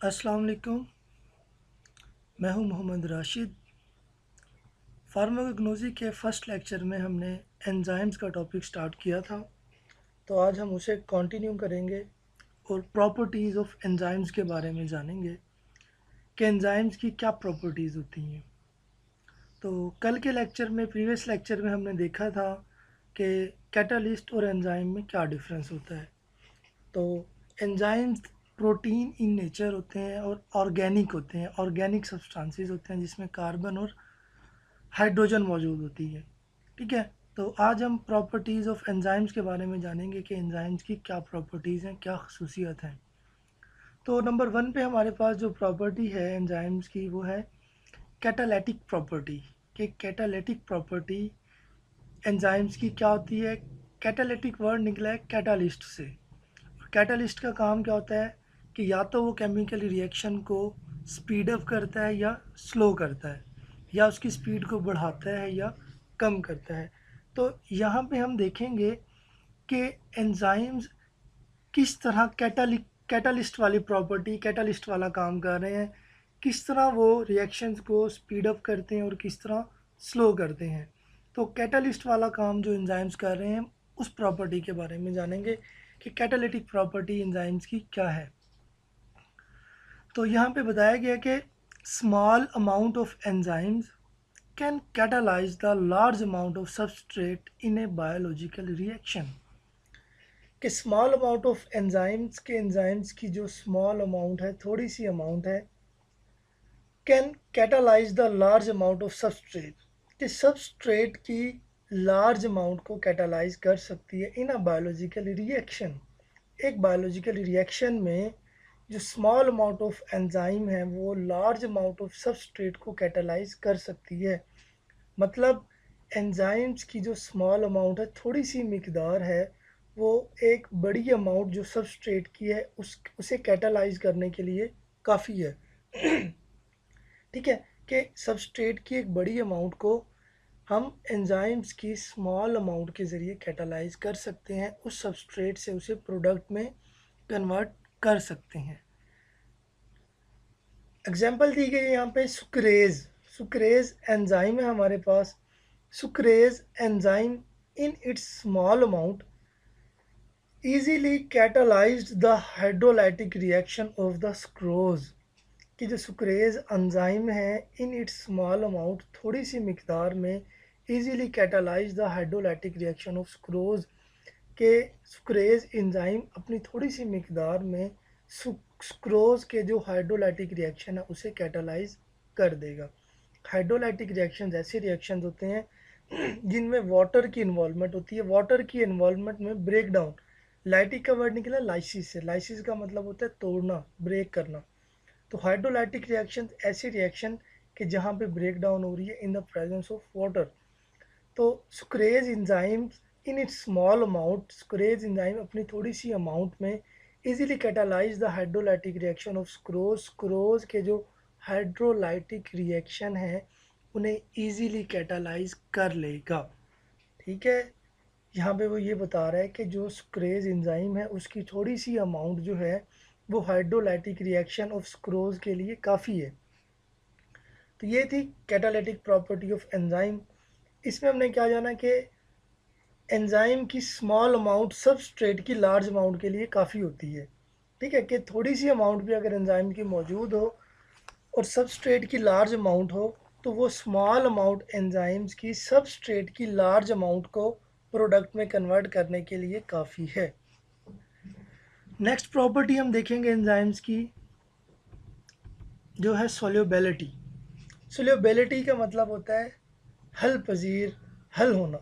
अस्सलाम वालेकुम। मैं हूं मोहम्मद राशिद। फार्माकोग्नोसी के फ़र्स्ट लेक्चर में हमने एंजाइम्स का टॉपिक स्टार्ट किया था, तो आज हम उसे कंटिन्यू करेंगे और प्रॉपर्टीज़ ऑफ एंजाइम्स के बारे में जानेंगे कि एंजाइम्स की क्या प्रॉपर्टीज़ होती हैं। तो कल के लेक्चर में, प्रीवियस लेक्चर में हमने देखा था कि कैटालिस्ट और एंजाइम में क्या डिफरेंस होता है। तो एंजाइम्स प्रोटीन इन नेचर होते हैं और ऑर्गेनिक होते हैं, ऑर्गेनिक सब्सटेंसेस होते हैं जिसमें कार्बन और हाइड्रोजन मौजूद होती है। ठीक है, तो आज हम प्रॉपर्टीज़ ऑफ एंजाइम्स के बारे में जानेंगे कि एंजाइम्स की क्या प्रॉपर्टीज़ हैं, क्या खसूसियत हैं। तो नंबर वन पे हमारे पास जो प्रॉपर्टी है एंजाइम्स की वो है कैटालिटिक प्रॉपर्टी। कि कैटालिटिक प्रॉपर्टी एंजाइम्स की क्या होती है। कैटालिटिक वर्ड निकला है कैटालिस्ट से। कैटालिस्ट का काम क्या होता है कि या तो वो केमिकल रिएक्शन को स्पीड अप करता है या स्लो करता है, या उसकी स्पीड को बढ़ाता है या कम करता है। तो यहाँ पे हम देखेंगे कि एंजाइम्स किस तरह कैटालिस्ट वाली प्रॉपर्टी, कैटालिस्ट वाला काम कर रहे हैं, किस तरह वो रिएक्शंस को स्पीड अप करते हैं और किस तरह स्लो करते हैं। तो कैटालिस्ट वाला काम जो एंजाइम्स कर रहे हैं उस प्रॉपर्टी के बारे में जानेंगे कि कैटालिटिक प्रॉपर्टी एंजाइम्स की क्या है। तो यहाँ पे बताया गया कि small amount of enzymes can catalyse the large amount of substrate in a biological reaction. कि स्मॉल अमाउंट ऑफ एंजाइम्स के एंजाइम्स की जो स्मॉल अमाउंट है, थोड़ी सी अमाउंट है, can catalyse the large amount of substrate, कि सबस्ट्रेट की लार्ज अमाउंट को कैटालाइज कर सकती है इन अ बायोलॉजिकल रिएक्शन। एक बायोलॉजिकल रिएक्शन में जो स्मॉल अमाउंट ऑफ एंजाइम है वो लार्ज अमाउंट ऑफ सबस्ट्रेट को कैटालाइज कर सकती है। मतलब एंजाइम्स की जो स्मॉल अमाउंट है, थोड़ी सी मिकदार है, वो एक बड़ी अमाउंट जो सबस्ट्रेट की है उसे कैटालाइज करने के लिए काफ़ी है। ठीक है, कि सबस्ट्रेट की एक बड़ी अमाउंट को हम एंजाइम्स की स्मॉल अमाउंट के ज़रिए कैटालाइज कर सकते हैं, उस सबस्ट्रेट से उसे प्रोडक्ट में कन्वर्ट कर सकते हैं। एग्जाम्पल दी गई है यहाँ पे सुक्रेज। सुक्रेज एंजाइम है हमारे पास। Sucrase enzyme in its small amount easily catalyzed the hydrolytic reaction of the sucrose। कि जो सुक्रेज एंजाइम है इन इट्स स्मॉल अमाउंट, थोड़ी सी मिकदार में easily catalyze the hydrolytic reaction of sucrose, के सुक्रेज एंजाइम अपनी थोड़ी सी मिकदार में सुक्रोज के जो हाइड्रोलाइटिक रिएक्शन है उसे कैटालाइज कर देगा। हाइड्रोलाइटिक रिएक्शन ऐसे रिएक्शन होते हैं जिनमें वाटर की इन्वॉल्वमेंट होती है। वाटर की इन्वॉल्वमेंट में ब्रेक डाउन, लाइटिक का वर्ड निकला लाइसिस से। लाइसिस का मतलब होता है तोड़ना, ब्रेक करना। तो हाइड्रोलाइटिक रिएक्शन ऐसी रिएक्शन कि जहाँ पे ब्रेक डाउन हो रही है in the presence of water. तो sucrase enzyme in its small amount, sucrase enzyme अपनी थोड़ी सी अमाउंट में easily catalyse the hydrolytic reaction of sucrose. Sucrose के जो हाइड्रोलाइटिक रिएक्शन है उन्हें इजीली कैटालाइज कर लेगा। ठीक है, यहाँ पे वो ये बता रहा है कि जो सुक्रेज एंजाइम है उसकी थोड़ी सी अमाउंट जो है वो हाइड्रोलाइटिक रिएक्शन ऑफ सुक्रोज के लिए काफ़ी है। तो ये थी कैटालिटिक प्रॉपर्टी ऑफ एंजाइम। इसमें हमने क्या जाना कि एंजाइम की स्मॉल अमाउंट सबस्ट्रेट की लार्ज अमाउंट के लिए काफ़ी होती है। ठीक है, कि थोड़ी सी अमाउंट भी अगर एंजाइम की मौजूद हो और सबस्ट्रेट की लार्ज अमाउंट हो तो वो स्मॉल अमाउंट एंजाइम्स की सबस्ट्रेट की लार्ज अमाउंट को प्रोडक्ट में कन्वर्ट करने के लिए काफ़ी है। नेक्स्ट प्रॉपर्टी हम देखेंगे एंजाइम्स की जो है सोल्यूबिलिटी। सोल्यूबिलिटी का मतलब होता है हल पजीर, हल होना।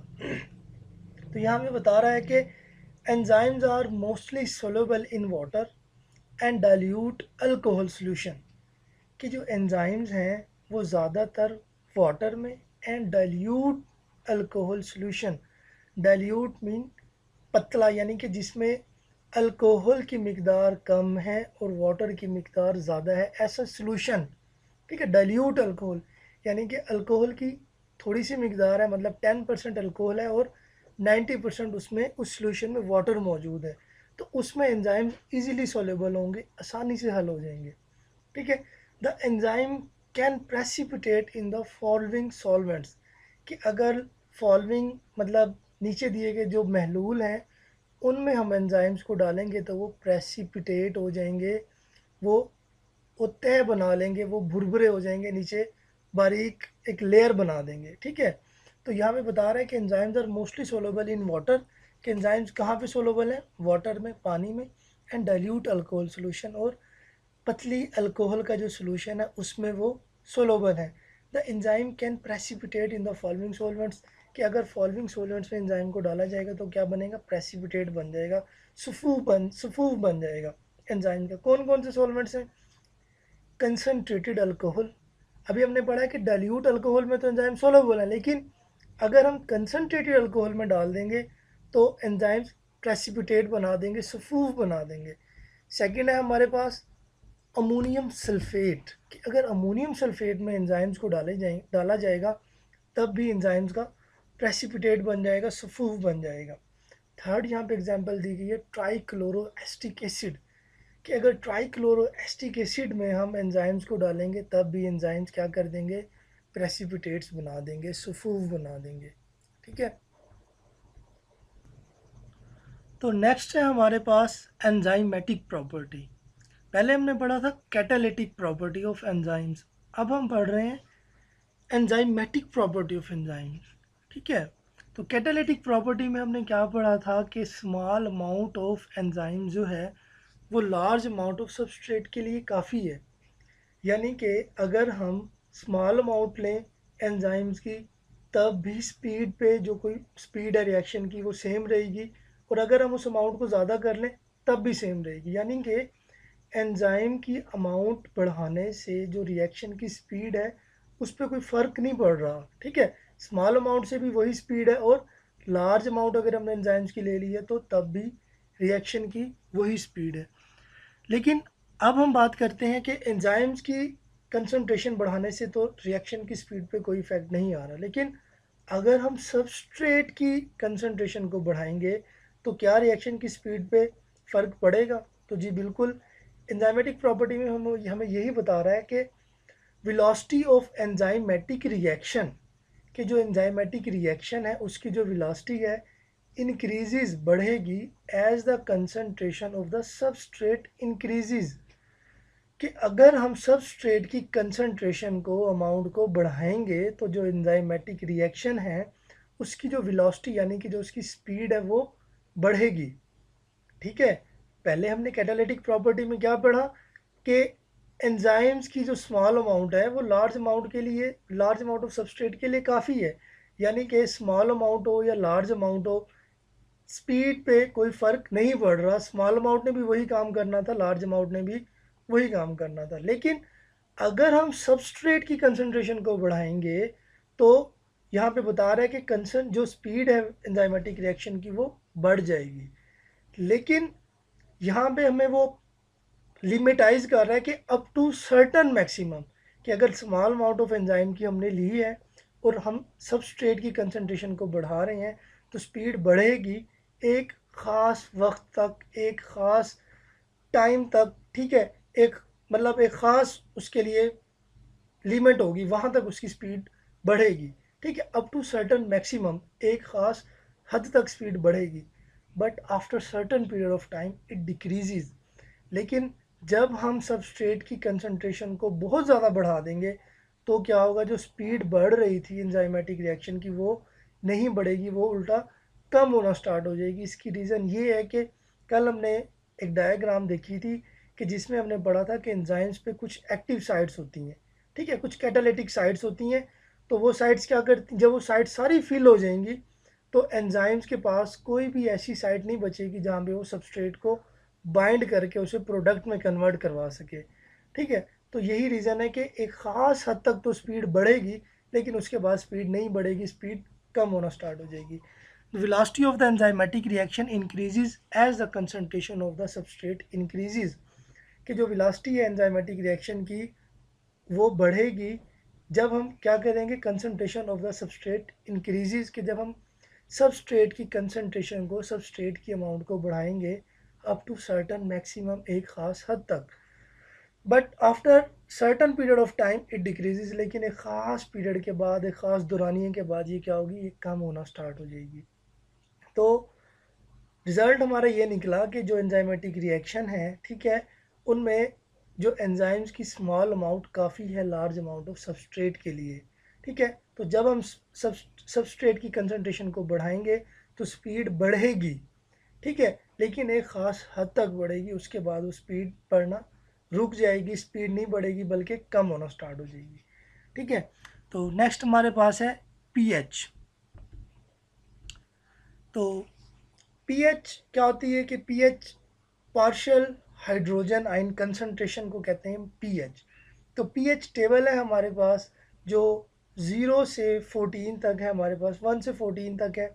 तो यहाँ हमें बता रहा है कि enzymes are mostly soluble in water and dilute alcohol solution. कि जो एंजाइम्स हैं वो ज़्यादातर वाटर में and dilute alcohol solution. Dilute mean पतला, यानी कि जिसमें अल्कोहल की मिकदार कम है और वाटर की मिकदार ज़्यादा है, ऐसा सॉल्यूशन। ठीक है, डाइल्यूट अल्कोहल यानी कि अल्कोहल की थोड़ी सी मिकदार है, मतलब 10% अल्कोहल है और 90% उसमें उस सॉल्यूशन में वाटर मौजूद है, तो उसमें एंजाइम्स इजीली सॉल्युबल होंगे, आसानी से हल हो जाएंगे। ठीक है। The enzyme can precipitate in the following solvents, कि अगर फॉलोइंग मतलब नीचे दिए गए जो महलूल हैं उनमें हम एंजाइम्स को डालेंगे तो वो प्रेसिपिटेट हो जाएंगे, वो वो तह बना लेंगे, वो भुरभुरे हो जाएंगे, नीचे बारीक एक लेयर बना देंगे। ठीक है। तो यहाँ पे बता रहा है कि enzymes are mostly soluble in water, कि एंजाइम्स कहाँ पे सोलेबल है, वाटर में, पानी में, एंड डाइल्यूट अल्कोहल सोल्यूशन, और पतली अल्कोहल का जो सोल्यूशन है उसमें वो सोलोबल है। The enzyme can precipitate in the following solvents, कि अगर फॉलोइंग सॉल्वेंट्स में एंजाइम को डाला जाएगा तो क्या बनेगा, प्रेसिपिटेट बन जाएगा, सफूफ बन जाएगा एंजाइम का। कौन कौन से सॉल्वेंट्स हैं, कंसनट्रेटेड अल्कोहल, अभी हमने पढ़ा है कि डाइल्यूट अल्कोहल में तो एंजाइम सोलोबल है, लेकिन अगर हम कंसनट्रेटेड अल्कोहल में डाल देंगे तो एंजाइम्स प्रेसिपिटेट बना देंगे, सफूफ बना देंगे। सेकेंड है हमारे पास अमोनियम सल्फेट, कि अगर अमोनियम सल्फेट में एंजाइम्स को डाला जाएगा तब भी एंजाइम्स का प्रेसिपिटेट बन जाएगा, सफूफ बन जाएगा। थर्ड यहाँ पे एग्जांपल दी गई है ट्राईक्लोरो एसिटिक एसिड, कि अगर ट्राईक्लोरो एसिटिक एसिड में हम एंजाइम्स को डालेंगे तब भी एंजाइम्स क्या कर देंगे, प्रेसिपिटेट्स बना देंगे, सफूफ बना देंगे। ठीक है। तो नेक्स्ट है हमारे पास एंजाइमेटिक प्रॉपर्टी। पहले हमने पढ़ा था कैटालिटिक प्रॉपर्टी ऑफ एंजाइम्स, अब हम पढ़ रहे हैं एंजाइमेटिक प्रॉपर्टी ऑफ एंजाइम्स। ठीक है। तो कैटालिटिक प्रॉपर्टी में हमने क्या पढ़ा था कि स्मॉल अमाउंट ऑफ एंजाइम जो है वो लार्ज अमाउंट ऑफ सबस्ट्रेट के लिए काफ़ी है, यानी कि अगर हम स्मॉल अमाउंट लें एंजाइम्स की तब भी स्पीड पे जो कोई स्पीड है रिएक्शन की वो सेम रहेगी, और अगर हम उस अमाउंट को ज़्यादा कर लें तब भी सेम रहेगी, यानी कि एंजाइम की अमाउंट बढ़ाने से जो रिएक्शन की स्पीड है उस पर कोई फ़र्क नहीं पड़ रहा। ठीक है। स्मॉल अमाउंट से भी वही स्पीड है, और लार्ज अमाउंट अगर हमने एंजाइम्स की ले ली है तो तब भी रिएक्शन की वही स्पीड है। लेकिन अब हम बात करते हैं कि एंजाइम्स की कंसंट्रेशन बढ़ाने से तो रिएक्शन की स्पीड पे कोई इफेक्ट नहीं आ रहा, लेकिन अगर हम सबस्ट्रेट की कंसंट्रेशन को बढ़ाएंगे तो क्या रिएक्शन की स्पीड पे फ़र्क पड़ेगा, तो जी बिल्कुल। एंजाइमेटिक प्रॉपर्टी में हमें यही बता रहा है कि वेलोसिटी ऑफ एंजाइमेटिक रिएक्शन, कि जो एंजाइमेटिक रिएक्शन है उसकी जो वेलोसिटी है इंक्रीजेज, बढ़ेगी, as the concentration of the substrate increases, कि अगर हम सबस्ट्रेट की कंसंट्रेशन को, अमाउंट को बढ़ाएंगे तो जो एंजाइमेटिक रिएक्शन है उसकी जो वेलोसिटी यानी कि जो उसकी स्पीड है वो बढ़ेगी। ठीक है। पहले हमने कैटालिटिक प्रॉपर्टी में क्या पढ़ा कि एंजाइम्स की जो स्मॉल अमाउंट है वो लार्ज अमाउंट के लिए, लार्ज अमाउंट ऑफ सबस्ट्रेट के लिए काफ़ी है, यानी कि स्मॉल अमाउंट हो या लार्ज अमाउंट हो स्पीड पे कोई फ़र्क नहीं पड़ रहा, स्मॉल अमाउंट ने भी वही काम करना था, लार्ज अमाउंट ने भी वही काम करना था। लेकिन अगर हम सबस्ट्रेट की कंसंट्रेशन को बढ़ाएंगे तो यहाँ पे बता रहा है कि कंसन जो स्पीड है एंजाइमेटिक रिएक्शन की वो बढ़ जाएगी, लेकिन यहाँ पे हमें वो लिमिटाइज कर रहा है कि अप टू सर्टन मैक्सिमम, कि अगर स्मॉल अमाउंट ऑफ एंजाइम की हमने ली है और हम सबस्ट्रेट की कंसंट्रेशन को बढ़ा रहे हैं तो स्पीड बढ़ेगी एक ख़ास वक्त तक, एक ख़ास टाइम तक। ठीक है। एक मतलब एक ख़ास उसके लिए लिमिट होगी, वहाँ तक उसकी स्पीड बढ़ेगी। ठीक है। अप टू सर्टन मैक्सिमम, एक ख़ास हद तक स्पीड बढ़ेगी, but after certain period of time it decreases, लेकिन जब हम सबस्ट्रेट की कंसंट्रेशन को बहुत ज़्यादा बढ़ा देंगे तो क्या होगा, जो स्पीड बढ़ रही थी एंजाइमेटिक रिएक्शन की वो नहीं बढ़ेगी, वो उल्टा कम होना स्टार्ट हो जाएगी। इसकी रीज़न ये है कि कल हमने एक डायग्राम देखी थी कि जिसमें हमने पढ़ा था कि एंजाइम्स पे कुछ एक्टिव साइट्स होती हैं, ठीक है, कुछ कैटालिटिक साइट्स होती हैं। तो वो साइट्स क्या करती, जब वो साइट सारी फिल हो जाएंगी तो एंजाइम्स के पास कोई भी ऐसी साइट नहीं बचेगी जहाँ पे वो सबस्ट्रेट को बाइंड करके उसे प्रोडक्ट में कन्वर्ट करवा सके। ठीक है। तो यही रीज़न है कि एक ख़ास हद तक तो स्पीड बढ़ेगी, लेकिन उसके बाद स्पीड नहीं बढ़ेगी, स्पीड कम होना स्टार्ट हो जाएगी। Velocity of the enzymatic reaction increases as the concentration of the substrate increases, कि जो वेलोसिटी है एंजाइमेटिक रिएक्शन की वो बढ़ेगी जब हम क्या करेंगे, concentration of the substrate increases, कि जब हम सबस्ट्रेट की कंसंट्रेशन को, सबस्ट्रेट की अमाउंट को बढ़ाएंगे अप टू सर्टन मैक्सिमम, एक ख़ास हद तक। But after certain period of time it decreases, लेकिन एक ख़ास पीरियड के बाद, एक ख़ास दौरानिए के बाद ये क्या होगी, ये कम होना स्टार्ट हो जाएगी। तो रिज़ल्ट हमारा ये निकला कि जो एंजाइमेटिक रिएक्शन है, ठीक है, उनमें जो एंजाइम्स की स्मॉल अमाउंट काफ़ी है लार्ज अमाउंट ऑफ सबस्ट्रेट के लिए, ठीक है। तो जब हम सबस्ट्रेट की कंसनट्रेशन को बढ़ाएंगे तो स्पीड बढ़ेगी, ठीक है, लेकिन एक ख़ास हद तक बढ़ेगी, उसके बाद वो स्पीड बढ़ना रुक जाएगी, स्पीड नहीं बढ़ेगी बल्कि कम होना स्टार्ट हो जाएगी, ठीक है। तो नेक्स्ट हमारे पास है पीएच। तो पीएच क्या होती है कि pH partial hydrogen ion concentration को कहते हैं पीएच। तो पीएच टेबल है हमारे पास जो 0 से 14 तक है, हमारे पास 1 से 14 तक है,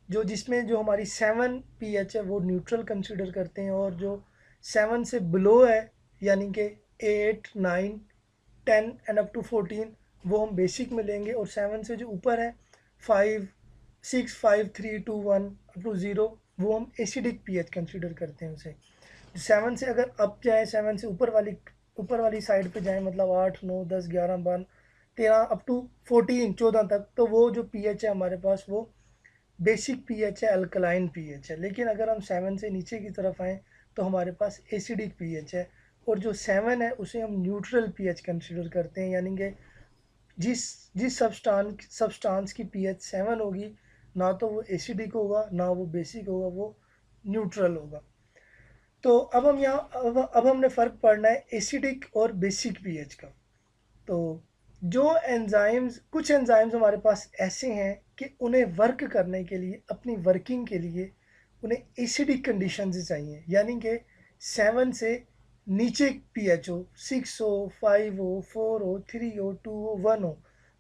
जो जिसमें जो हमारी 7 पीएच है वो न्यूट्रल कंसीडर करते हैं, और जो 7 से बिलो है यानी कि 8, 9, 10 एंड अप टू 14 वो हम बेसिक में लेंगे, और 7 से जो ऊपर है 5, 6, 5, 3, 2, 1 अप टू 0 वो हम एसिडिक पीएच कंसीडर करते हैं उसे। 7 से अगर अप जाए, 7 से ऊपर वाली साइड पे जाए, मतलब 8, 9, 10, 11, 12, 13 अप टू 14, 14 तक, तो वो जो पीएच है हमारे पास वो बेसिक पीएच है, अल्कलाइन पीएच है। लेकिन अगर हम 7 से नीचे की तरफ आएँ तो हमारे पास एसिडिक पीएच है, और जो 7 है उसे हम न्यूट्रल पीएच कंसीडर करते हैं, यानी कि जिस जिस सब्सटेंस की पीएच 7 होगी, ना तो वो एसिडिक होगा ना वो बेसिक होगा, वो न्यूट्रल होगा। तो अब हम यहाँ अब हमने फ़र्क पढ़ना है एसिडिक और बेसिक पीएच का। तो जो एंजाइम्स, कुछ एंजाइम्स हमारे पास ऐसे हैं कि उन्हें वर्क करने के लिए, अपनी वर्किंग के लिए उन्हें एसिडिक कंडीशंस चाहिए, यानी कि 7 से नीचे पीएच हो, 6 हो, 5 हो, 4 हो, 3 हो, 2 हो, 1 हो,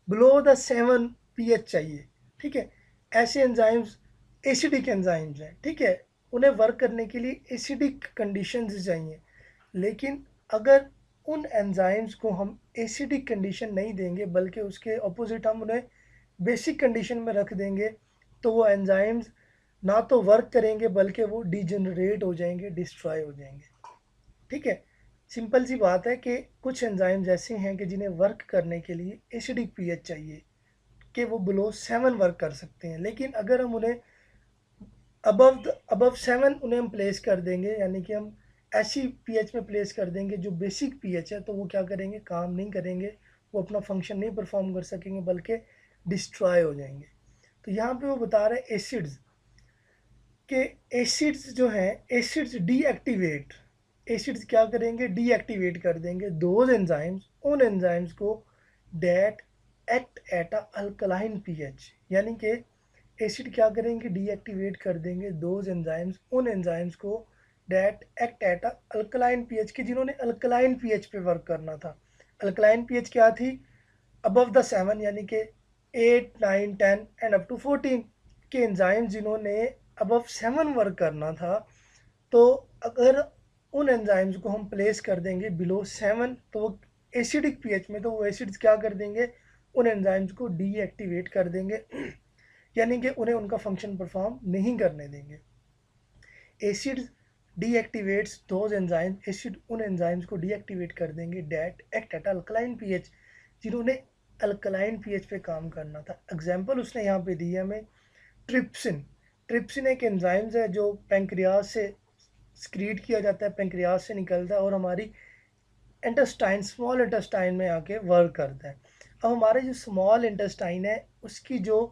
बिलो द 7 पीएच चाहिए, ठीक है। ऐसे एंजाइम्स एसिडिक एंजाइम्स हैं, ठीक है, उन्हें वर्क करने के लिए एसिडिक कंडीशंस चाहिए। लेकिन अगर उन एंजाइम्स को हम एसिडिक कंडीशन नहीं देंगे बल्कि उसके अपोजिट हम उन्हें बेसिक कंडीशन में रख देंगे, तो वो एंजाइम्स ना तो वर्क करेंगे बल्कि वो डिजेनरेट हो जाएंगे, डिस्ट्रॉय हो जाएंगे, ठीक है। सिंपल सी बात है कि कुछ एंजाइम्स ऐसे हैं कि जिन्हें वर्क करने के लिए एसिडिक पीएच चाहिए कि वो बिलो 7 वर्क कर सकते हैं, लेकिन अगर हम उन्हें अबव 7 उन्हें हम प्लेस कर देंगे, यानी कि हम ऐसी पीएच में प्लेस कर देंगे जो बेसिक पीएच है, तो वो क्या करेंगे, काम नहीं करेंगे, वो अपना फंक्शन नहीं परफॉर्म कर सकेंगे बल्कि डिस्ट्रॉय हो जाएंगे। तो यहाँ पे वो बता रहे हैं एसिड्स के, एसिड्स जो हैं, एसिड्स डीएक्टिवेट, एसिड्स क्या करेंगे, डीएक्टिवेट कर देंगे दोज एंजाइम्स, उन एंजाइम्स को that act at a alkaline pH, यानी कि एसिड क्या करेंगे, डीएक्टिवेट कर देंगे दोज एंजाइम्स, उन एंजाइम्स को that act at a alkaline pH के, जिन्होंने अल्कलाइन पीएच पे वर्क करना था। अल्कलाइन पीएच क्या थी, अबव द 7 यानी कि 8, 9, 10 एंड अप टू 14 के एंजाइम जिन्होंने अबव 7 वर्क करना था। तो अगर उन एंजाइम्स को हम प्लेस कर देंगे बिलो 7, तो वो एसिडिक पीएच में, तो वो एसिड्स क्या कर देंगे, उन एंजाइम्स को डीएक्टिवेट कर देंगे, यानी कि उन्हें उनका फंक्शन परफॉर्म नहीं करने देंगे। Acid deactivates those enzyme, acid उन एंजाइम्स को डीएक्टिवेट कर देंगे that act at alkaline pH, जिन्होंने अल्कलाइन पीएच पे काम करना था। एग्जांपल उसने यहाँ पे दी है हमें, ट्रिप्सिन। ट्रिप्सिन एक एंजाइम्स है जो पेंक्रियाज से स्क्रीट किया जाता है, पेंक्रियाज से निकलता है और हमारी इंटेस्टाइन, स्मॉल इंटेस्टाइन में आके वर्क करता है। अब हमारे जो स्मॉल इंटेस्टाइन है उसकी जो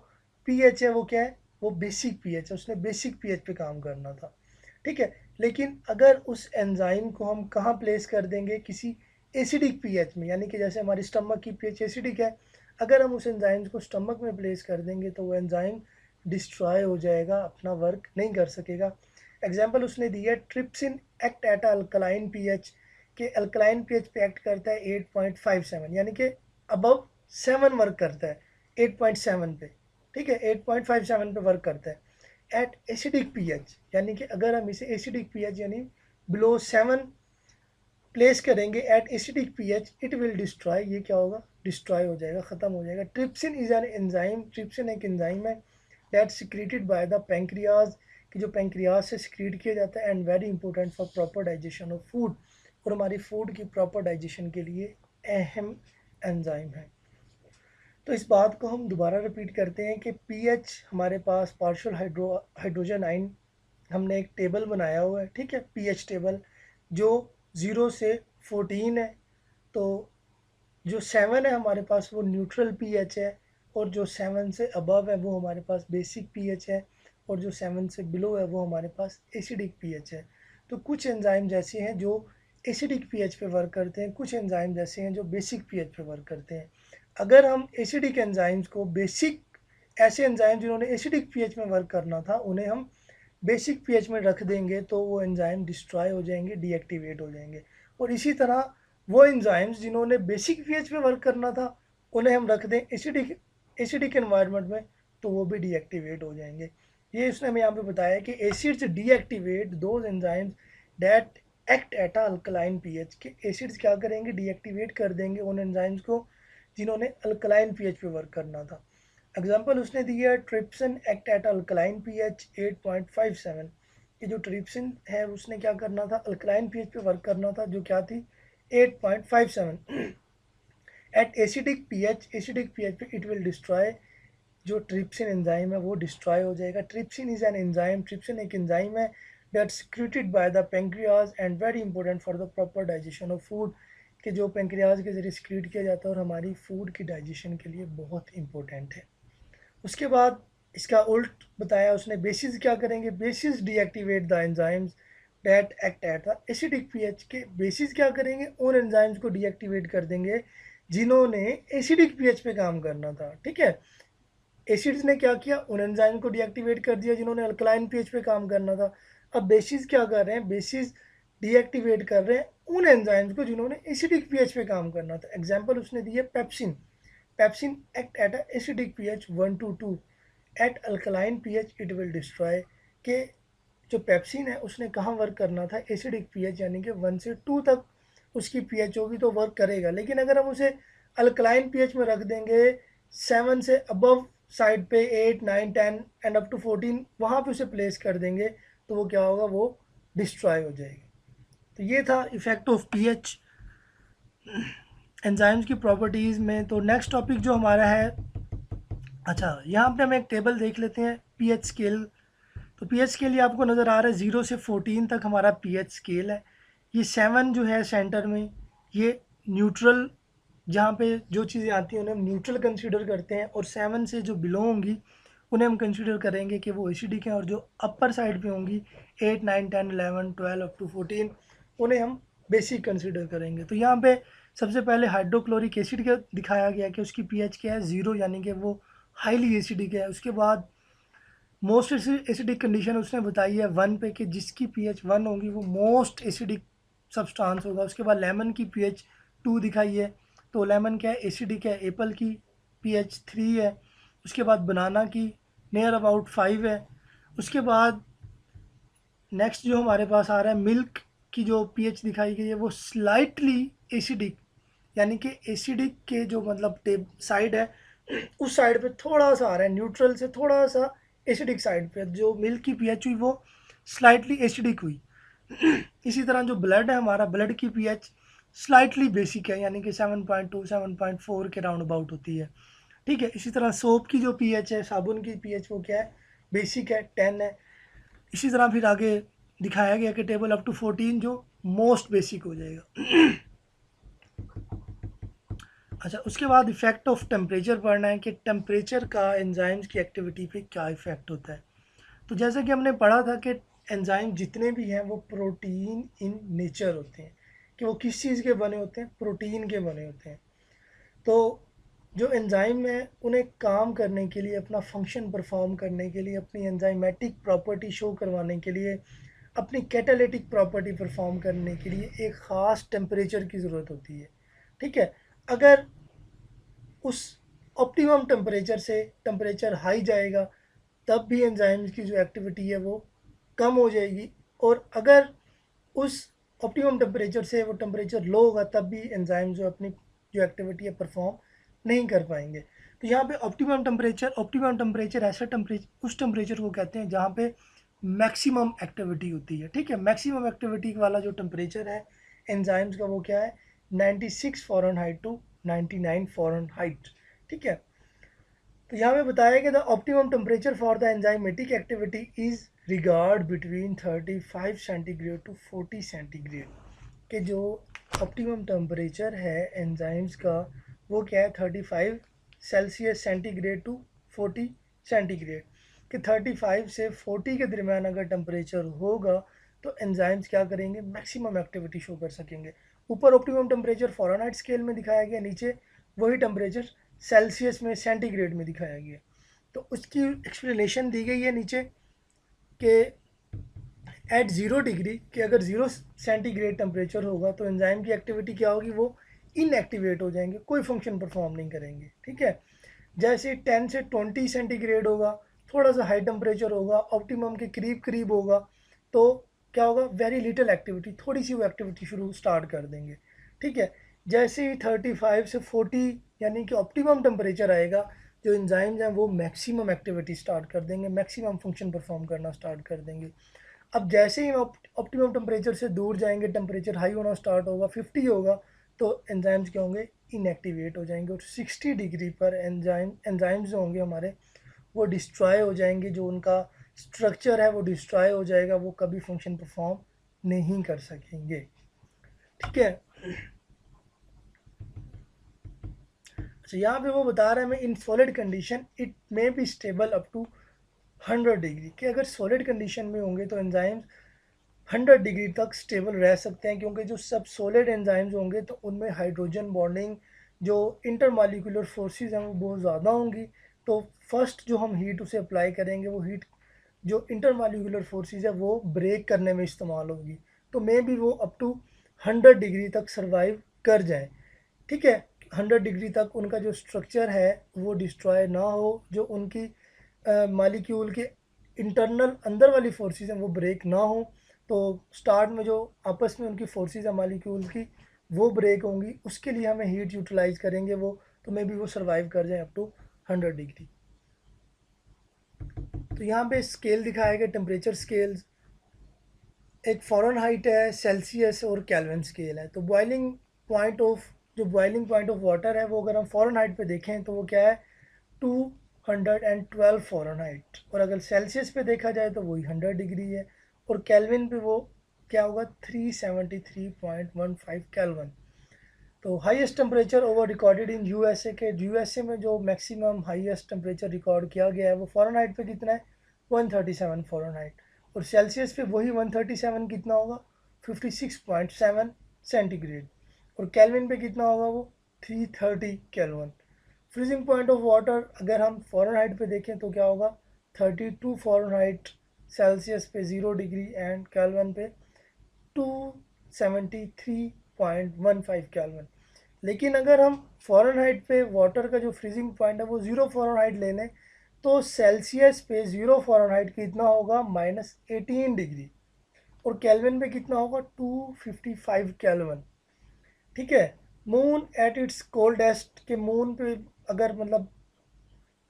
पीएच है वो क्या है, वो बेसिक पीएच है, उसने बेसिक पीएच पे काम करना था, ठीक है। लेकिन अगर उस एंजाइम को हम कहाँ प्लेस कर देंगे, किसी एसिडिक पीएच में, यानी कि जैसे हमारी स्टमक की पीएच एसिडिक है, अगर हम उस एंजाइम को स्टमक में प्लेस कर देंगे तो वो एंजाइम डिस्ट्रॉय हो जाएगा, अपना वर्क नहीं कर सकेगा। एग्जाम्पल उसने दिया, trypsin act at alkaline pH, के अल्कलाइन पीएच पे एक्ट करता है 8.57, यानी कि अबव 7 वर्क करता है 8.7 पे, ठीक है, 8.57 पे वर्क करता है। एट एसिडिक पीएच, यानी कि अगर हम इसे एसिडिक पीएच यानी बिलो 7 प्लेस करेंगे at acidic pH, it will destroy, ये क्या होगा, डिस्ट्रॉय हो जाएगा, ख़त्म हो जाएगा। Trypsin is an enzyme, trypsin एक एंजाइम है that secreted by the pancreas, कि जो पेंक्रियाज से सिक्रीट किया जाता है, and very important for proper digestion of food, और हमारी फूड की प्रॉपर डाइजेशन के लिए अहम एंजाइम है। तो इस बात को हम दोबारा रिपीट करते हैं कि पीएच हमारे पास पार्शियल हाइड्रोजन आयन, हमने एक टेबल बनाया हुआ है, ठीक है, पीएच टेबल, जो 0 से 14 है। तो जो 7 है हमारे पास वो न्यूट्रल पीएच है, और जो 7 से अबव है वो हमारे पास बेसिक पीएच है, और जो 7 से बिलो है वो हमारे पास एसिडिक पीएच है। तो कुछ एंजाइम ऐसे हैं जो एसिडिक पीएच पे वर्क करते हैं, कुछ एंजाइम ऐसे हैं जो बेसिक पीएच पे वर्क करते हैं। अगर हम एसिडिक एंजाइम्स को बेसिक, ऐसे एंजाइम जिन्होंने एसिडिक पीएच में वर्क करना था उन्हें हम बेसिक पीएच में रख देंगे तो वो एंजाइम डिस्ट्रॉय हो जाएंगे, डीएक्टिवेट हो जाएंगे। और इसी तरह वो एंजाइम्स जिन्होंने बेसिक पीएच पे वर्क करना था उन्हें हम रख दें एसिडिक एनवायरनमेंट में तो वो भी डीएक्टिवेट हो जाएंगे। ये उसने हमें यहाँ पे बताया कि acids deactivate those enzymes that act at alkaline pH, के एसिड्स क्या करेंगे, डीएक्टिवेट कर देंगे उन एंजाइम्स को जिन्होंने अल्कलाइन पीएच पे वर्क करना था। एग्जाम्पल उसने दिया trypsin act at alkaline pH 8.57। ये जो ट्रिप्सिन है उसने क्या करना था, अल्कलाइन पीएच पे वर्क करना था, जो क्या थी 8.57। एट एसिडिक पीएच पे इट विल डिस्ट्रॉय, जो ट्रिप्सिन एंजाइम है वो डिस्ट्रॉय हो जाएगा। Trypsin is an enzyme, trypsin एक एंजाइम है that secreted by the pancreas and very important for the proper digestion of food, कि जो पेंक्रियाज के जरिए सिक्रीट किया जाता है और हमारी फूड की डाइजेशन के लिए बहुत इंपॉर्टेंट है। उसके बाद इसका उल्ट बताया उसने, बेसिस क्या करेंगे, basis deactivate the enzymes that act at the acidic pH, के बेसिस क्या करेंगे, उन एंजाइम्स को डीएक्टिवेट कर देंगे जिन्होंने एसिडिक पीएच पे काम करना था, ठीक है। एसिड्स ने क्या किया, उन एंजाइम को डीएक्टिवेट कर दिया जिन्होंने अल्कलाइन पीएच पे काम करना था। अब बेसिस क्या कर रहे हैं, बेसिस डीएक्टिवेट कर रहे हैं उन एंजाइम्स को जिन्होंने एसिडिक पीएच पे काम करना था। एग्जांपल उसने दी है pepsin, pepsin act at a acidic pH 1 to 2, at alkaline pH it will destroy, के जो पेप्सिन है उसने कहाँ वर्क करना था, एसिडिक पीएच यानी कि 1 से 2 तक उसकी पीएच होगी तो वर्क करेगा। लेकिन अगर हम उसे अल्कलाइन पीएच में रख देंगे 7 से अबव साइड पे 8, 9, 10 एंड अप टू 14 वहाँ पे उसे प्लेस कर देंगे तो वो क्या होगा, वो डिस्ट्रॉय हो जाएगी। तो ये था इफेक्ट ऑफ पीएच एंजाइम्स की प्रॉपर्टीज़ में। तो नेक्स्ट टॉपिक जो हमारा है, अच्छा यहाँ पे हम एक टेबल देख लेते हैं पीएच स्केल। तो पीएच स्केल ये आपको नज़र आ रहा है 0 से 14 तक हमारा पीएच स्केल है। ये 7 जो है सेंटर में, ये न्यूट्रल, जहाँ पे जो चीज़ें आती हैं उन्हें हम न्यूट्रल कंसीडर करते हैं, और 7 से जो बिलो होंगी उन्हें हम कंसीडर करेंगे कि वो एसिडिक हैं, और जो अपर साइड पे होंगी 8, 9, 10, 11, 12 अप टू 14 उन्हें हम बेसिक कंसीडर करेंगे। तो यहाँ पे सबसे पहले हाइड्रोक्लोरिक एसिड का दिखाया गया कि उसकी पीएच क्या है, 0, यानी कि वो हाईली एसिडिक है। उसके बाद मोस्ट एसिडिक कंडीशन उसने बताई है 1 पे, कि जिसकी पीएच 1 होगी वो मोस्ट एसिडिक सब्सटेंस होगा। उसके बाद लेमन की पीएच 2 दिखाई है, तो लेमन क्या है, एसिडिक है। एप्पल की पीएच 3 है। उसके बाद बनाना की नियर अबाउट 5 है। उसके बाद नेक्स्ट जो हमारे पास आ रहा है मिल्क की जो पीएच दिखाई गई है वो स्लाइटली एसिडिक, यानी कि एसिडिक के जो मतलब टेब साइड है उस साइड पे थोड़ा सा आ रहा है, न्यूट्रल से थोड़ा सा एसिडिक साइड पे जो मिल्क की पीएच हुई वो स्लाइटली एसिडिक हुई। इसी तरह जो ब्लड है हमारा, ब्लड की पीएच स्लाइटली बेसिक है, यानी कि 7.2 7.4 के राउंड अबाउट होती है, ठीक है। इसी तरह सोप की जो पीएच है, साबुन की पीएच वो क्या है, बेसिक है, 10 है। इसी तरह फिर आगे दिखाया गया कि टेबल अप टू 14 जो मोस्ट बेसिक हो जाएगा। अच्छा, उसके बाद इफ़ेक्ट ऑफ टेम्परेचर पढ़ना है कि टेम्परेचर का एंजाइम्स की एक्टिविटी पे क्या इफ़ेक्ट होता है। तो जैसा कि हमने पढ़ा था कि एंजाइम जितने भी हैं वो प्रोटीन इन नेचर होते हैं, कि वो किस चीज़ के बने होते हैं, प्रोटीन के बने होते हैं। तो जो एंजाइम है उन्हें काम करने के लिए, अपना फंक्शन परफॉर्म करने के लिए, अपनी एंजाइमेटिक प्रॉपर्टी शो करवाने के लिए, अपनी कैटालिटिक प्रॉपर्टी परफॉर्म करने के लिए एक ख़ास टेम्परेचर की ज़रूरत होती है, ठीक है। अगर उस ऑप्टिमम टेम्परेचर से टेम्परेचर हाई जाएगा तब भी एंजाइम्स की जो एक्टिविटी है वो कम हो जाएगी, और अगर उस ऑप्टिमम टेम्परेचर से वो टेम्परेचर लो होगा तब भी एंजाइम जो अपनी जो एक्टिविटी है परफॉर्म नहीं कर पाएंगे। तो यहाँ पे ऑप्टिमम टेम्परेचर ऐसा टेम्परेचर, उस टेम्परेचर को कहते हैं जहाँ पे मैक्सिमम एक्टिविटी होती है, ठीक है। मैक्सिमम एक्टिविटी वाला जो टेम्परेचर है एंजाइम्स का वो क्या है 96 फ़ारेनहाइट टू 99 फ़ारेनहाइट। ठीक है, तो यहाँ पे बताया कि the optimum temperature for the enzymatic activity is regard between 35 centigrade to 40 centigrade, कि जो ऑप्टिमम टेम्परेचर है एंजाइम्स का वो क्या है 35 सेल्सियस सेंटीग्रेड टू 40 सेंटीग्रेड, कि 35 से 40 के दरमियान अगर टेम्परेचर होगा तो एंजाइम्स क्या करेंगे मैक्सिमम एक्टिविटी शो कर सकेंगे। ऊपर ऑप्टिमम टेम्परेचर फ़ारेनहाइट स्केल में दिखाया गया, नीचे वही टेम्परेचर सेल्सियस में सेंटीग्रेड में दिखाया गया। तो उसकी एक्सप्लेनेशन दी गई है नीचे कि एट 0 डिग्री कि अगर 0 सेंटीग्रेड टेम्परेचर होगा तो एंजाइम की एक्टिविटी क्या होगी, वो इनएक्टिवेट हो जाएंगे, कोई फंक्शन परफॉर्म नहीं करेंगे। ठीक है, जैसे 10 से 20 सेंटीग्रेड होगा, थोड़ा सा हाई टेम्परेचर होगा, ऑप्टिमम के करीब करीब होगा, तो क्या होगा वेरी लिटिल एक्टिविटी, थोड़ी सी वो एक्टिविटी शुरू स्टार्ट कर देंगे। ठीक है, जैसे ही 35 से 40 यानी कि ऑप्टिमम टेम्परेचर आएगा, जो एंजाइम्स हैं वो मैक्सिमम एक्टिविटी स्टार्ट कर देंगे, मैक्सिमम फंक्शन परफॉर्म करना स्टार्ट कर देंगे। अब जैसे ही ऑप्टिमम टेम्परेचर से दूर जाएंगे, टेम्परेचर हाई होना स्टार्ट होगा, 50 होगा, तो एंजाइम्स क्या होंगे इनएक्टिवेट हो जाएंगे, और 60 डिग्री पर एंजाइम्स जो होंगे हमारे वो डिस्ट्रॉय हो जाएंगे, जो उनका स्ट्रक्चर है वो डिस्ट्रॉय हो जाएगा, वो कभी फंक्शन परफॉर्म नहीं कर सकेंगे। ठीक है, तो यहाँ पे वो बता रहा है मैं in solid condition it may be stable up to 100 degree, कि अगर सॉलिड कंडीशन में होंगे तो एंजाइम्स 100 डिग्री तक स्टेबल रह सकते हैं, क्योंकि जो सब सॉलिड एंजाइम्स होंगे तो उनमें हाइड्रोजन बॉन्डिंग जो इंटरमॉलिक्यूलर फोर्सेस हैं वो बहुत ज़्यादा होंगी। तो फर्स्ट जो हम हीट उसे अप्लाई करेंगे वो हीट जो इंटरमॉलिक्यूलर फोर्सेस है वो ब्रेक करने में इस्तेमाल होगी, तो मे बी वो अप टू 100 डिग्री तक सर्वाइव कर जाएं। ठीक है, 100 डिग्री तक उनका जो स्ट्रक्चर है वो डिस्ट्रॉय ना हो, जो उनकी मालिक्यूल के इंटरनल अंदर वाली फोर्सेस हैं वो ब्रेक ना हो, तो स्टार्ट में जो आपस में उनकी फोर्सेस है मालिक्यूल की वो ब्रेक होंगी, उसके लिए हमें हीट यूटिलाइज करेंगे वो, तो मे बी वो सर्वाइव कर जाए अप टू 100 डिग्री। तो यहाँ पे स्केल दिखाया गया टेम्परेचर स्केल्स, एक फ़ारेनहाइट है, सेल्सियस और केल्विन स्केल है। तो बॉइलिंग पॉइंट ऑफ वाटर है वो अगर हम फ़ारेनहाइट पे देखें तो वो क्या है 212 फ़ारेनहाइट, और अगर सेल्सियस पे देखा जाए तो वही 100 डिग्री है, और केल्विन पे वो क्या होगा 373.15 केल्विन। तो highest temperature over recorded in USA के, यूएसए में जो मैक्सिमम हाईएस्ट टेम्परेचर रिकॉर्ड किया गया है वो फ़ारेनहाइट पे कितना है 137 फ़ारेनहाइट, और सेल्सियस पे वही 137 कितना होगा 56.7 सेंटीग्रेड, और केल्विन पे कितना होगा वो 330 kelvin. Freezing point of water अगर हम फ़ारेनहाइट पे देखें तो क्या होगा 32 फ़ारेनहाइट, सेल्सियस पे 0 डिग्री एंड केल्विन पे 273.15 केल्विन। लेकिन अगर हम फ़ारेनहाइट पे वाटर का जो फ्रीजिंग पॉइंट है वो 0 फ़ारेनहाइट ले लें तो सेल्सियस पे 0 फ़ारेनहाइट कितना होगा -18 डिग्री, और केल्विन पे कितना होगा 255 केल्विन। ठीक है, मून एट इट्स कोल्डेस्ट, के मून पे अगर मतलब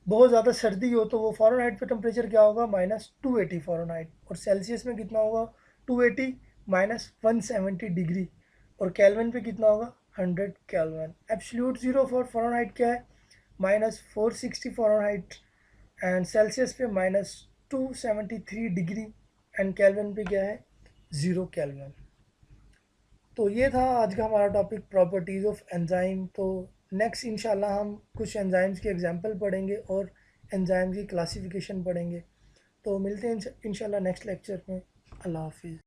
बहुत ज़्यादा सर्दी हो तो वो फ़ारेनहाइट पे टेम्परेचर क्या होगा -280 फ़ारेनहाइट, और सेल्सियस में कितना होगा 280 -170 डिग्री, और केल्विन पे कितना होगा 100 kelvin. Absolute zero for Fahrenheit क्या है -460 फ़ारेनहाइट, एंड सेल्सियस पे -273 डिग्री, एंड केल्विन पे क्या है 0 केल्विन। तो ये था आज का हमारा टॉपिक प्रॉपर्टीज़ ऑफ एंजाइम। तो नेक्स्ट इंशाल्लाह हम कुछ एंजाइम्स के एग्जांपल पढ़ेंगे और एंजाइम की क्लासिफिकेशन पढ़ेंगे। तो मिलते हैं इंशाल्लाह नेक्स्ट लेक्चर में। अल्लाह हाफिज़।